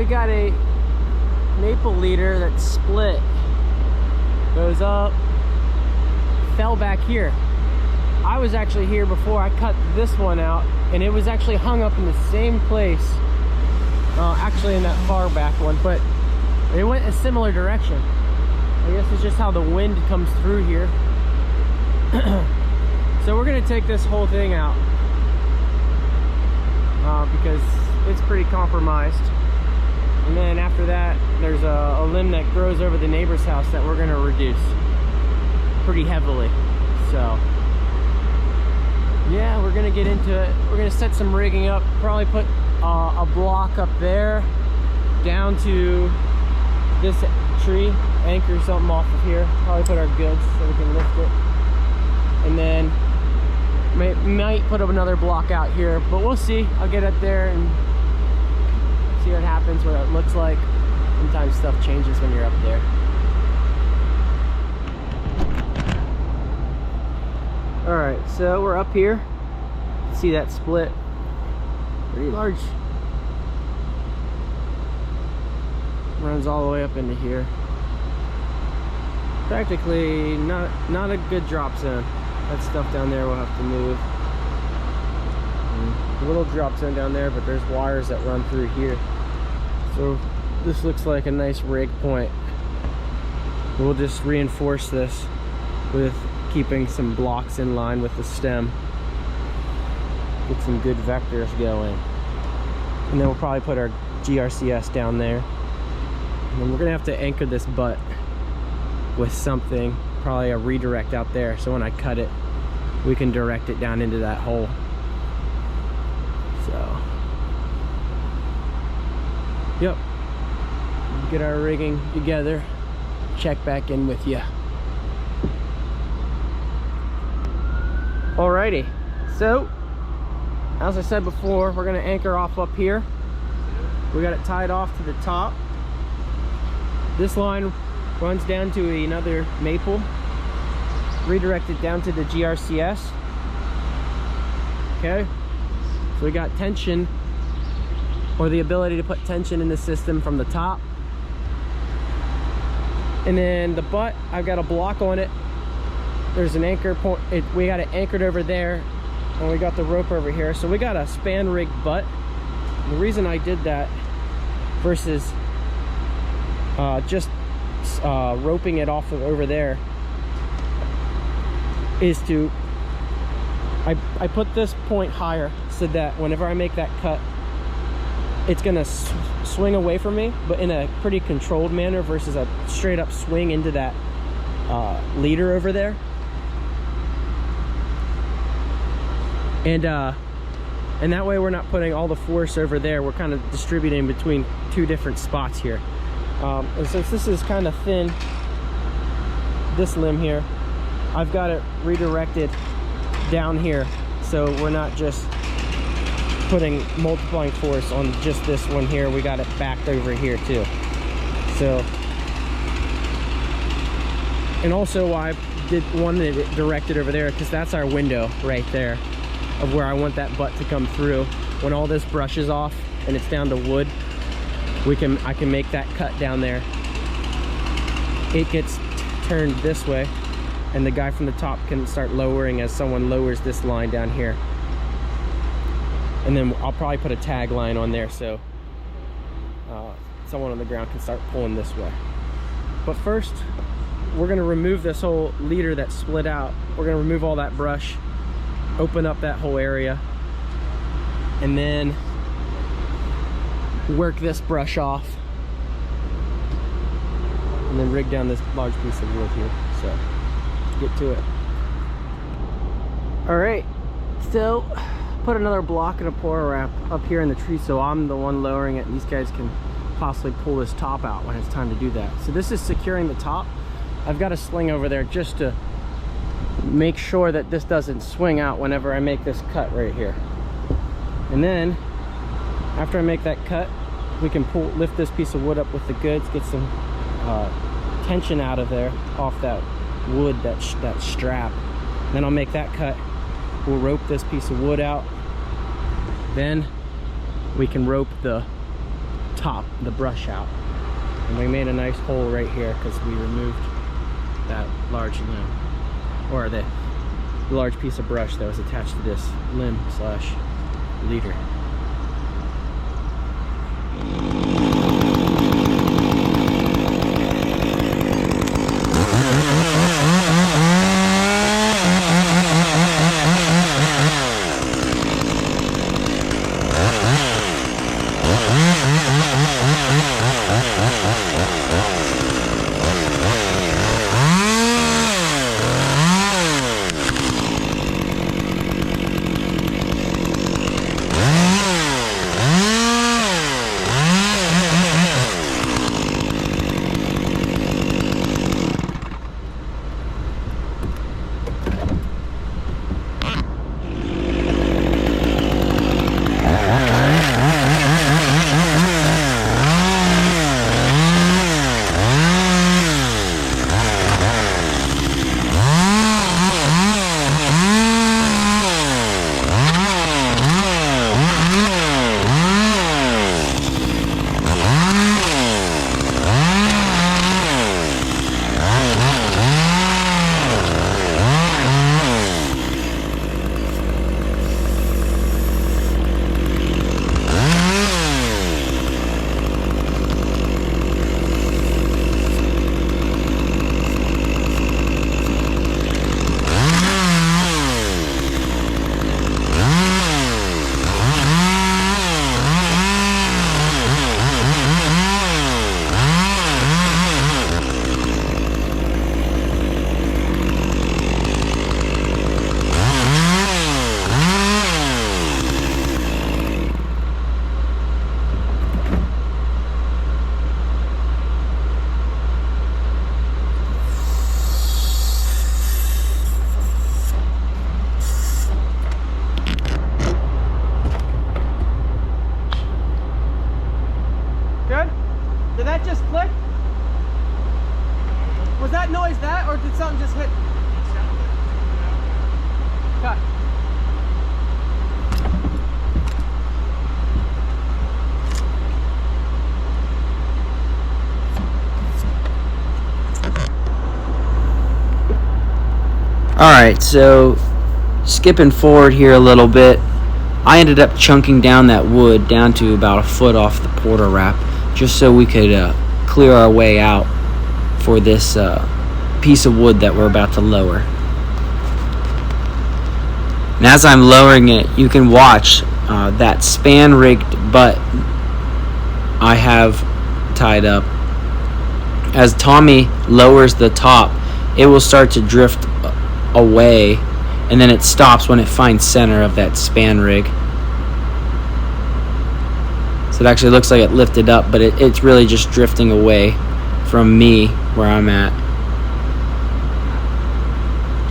we got a maple leader that split, goes up, fell back here. I was actually here before. I cut this one out, and it was actually hung up in the same place, actually in that far back one, but it went a similar direction. I guess it's just how the wind comes through here. So we're gonna take this whole thing out because it's pretty compromised. And then after that, there's a limb that grows over the neighbor's house that we're gonna reduce pretty heavily. So yeah, we're gonna get into it. We're gonna set some rigging up, probably put a block up there down to this tree, anchor something off of here, probably put our goods so we can lift it, and then might put up another block out here, but we'll see. I'll get up there and see what happens, what it looks like. Sometimes stuff changes when you're up there. All right, so we're up here. See that split? Pretty large. Runs all the way up into here. Practically not a good drop zone. That stuff down there we'll have to move. A little drop zone down there, but there's wires that run through here. So this looks like a nice rig point. We'll just reinforce this with keeping some blocks in line with the stem. Get some good vectors going. And then we'll probably put our GRCS down there. And then we're gonna have to anchor this butt with something, probably a redirect out there, so when I cut it, we can direct it down into that hole. So, yep, get our rigging together, check back in with you. Alrighty, so as I said before, we're gonna anchor off up here. We got it tied off to the top. This line runs down to another maple, redirected down to the GRCS. Okay, so we got tension, or the ability to put tension in the system from the top. And then the butt, I've got a block on it. There's an anchor point, we got it anchored over there, and we got the rope over here. So we got a span rig butt. The reason I did that versus just roping it off of over there is to I put this point higher so that whenever I make that cut, it's gonna swing away from me, but in a pretty controlled manner versus a straight up swing into that leader over there. And that way we're not putting all the force over there. We're kind of distributing between two different spots here. And since this is kind of thin, this limb here, I've got it redirected down here, so we're not just putting multiplying force on just this one here. We got it backed over here too. So, and also why I wanted it directed over there, because that's our window right there of where I want that butt to come through. When all this brushes off and it's down to wood, I can make that cut down there. It gets turned this way, and the guy from the top can start lowering as someone lowers this line down here. And then I'll probably put a tag line on there so someone on the ground can start pulling this way. But first, we're gonna remove this whole leader that split out. We're gonna remove all that brush, open up that whole area, and then work this brush off, and then rig down this large piece of wood here. So get to it. All right, so put another block and a pour wrap up here in the tree, so I'm the one lowering it, and these guys can possibly pull this top out when it's time to do that. So this is securing the top. I've got a sling over there just to make sure that this doesn't swing out whenever I make this cut right here. And then after I make that cut, we can lift this piece of wood up with the goods, get some tension out of there off that wood, that strap. Then I'll make that cut. We'll rope this piece of wood out. Then we can rope the top, the brush out. And we made a nice hole right here because we removed that large limb, or the large piece of brush that was attached to this limb slash leader. Good? Did that just click? Was that noise that, or did something just hit? Cut. Alright, so skipping forward here a little bit, I ended up chunking down that wood down to about a foot off the porter wrap, just so we could clear our way out for this piece of wood that we're about to lower. And as I'm lowering it, you can watch that span rigged butt I have tied up. As Tommy lowers the top, it will start to drift away, and then it stops when it finds center of that span rig. So it actually looks like it lifted up, but it's really just drifting away from me where I'm at.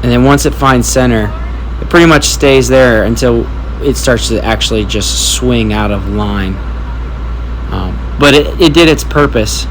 And then once it finds center, it pretty much stays there until it starts to actually just swing out of line. But it did its purpose.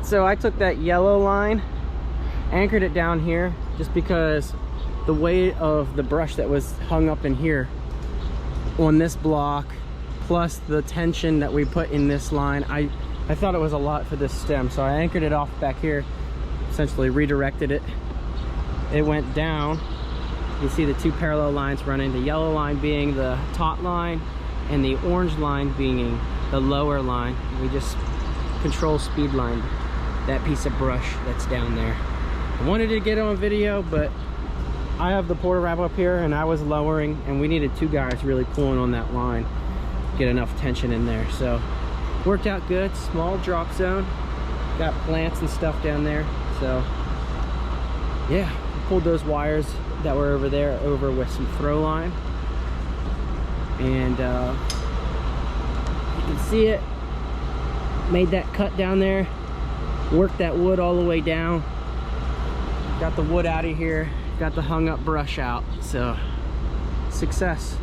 So I took that yellow line, anchored it down here, just because the weight of the brush that was hung up in here on this block, plus the tension that we put in this line, I thought it was a lot for this stem. So I anchored it off back here, essentially redirected it. It went down. You see the two parallel lines running, the yellow line being the top line and the orange line being the lower line. We just control speed line that piece of brush that's down there. I wanted to get on video, but I have the porta wrap up here and I was lowering, and we needed two guys really pulling on that line to get enough tension in there. So worked out good. Small drop zone, got plants and stuff down there. So yeah, pulled those wires that were over there over with some throw line, and you can see it, made that cut down there, worked that wood all the way down, got the wood out of here, got the hung up brush out. So success.